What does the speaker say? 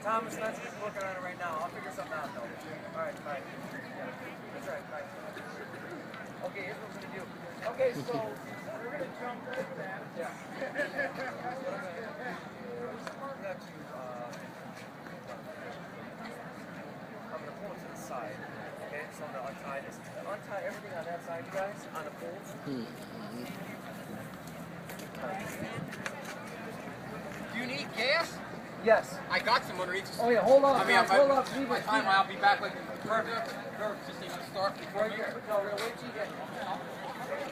Thomas Spencer's working on it right now. I'll figure something out, though. All right, bye. Yeah, that's right, bye. Okay, here's what we're going to do. Okay, so we're going to jump over that. Yeah. I'm going to pull it to the side. Okay, so I'm going to untie this. Untie everything on that side, you guys, on the pulls. Do you need gas? Yes. I got some underneath. Oh yeah, hold on. I mean, hold on. by the time I'll be back like perfect. Just even start before you. No, wait till you get.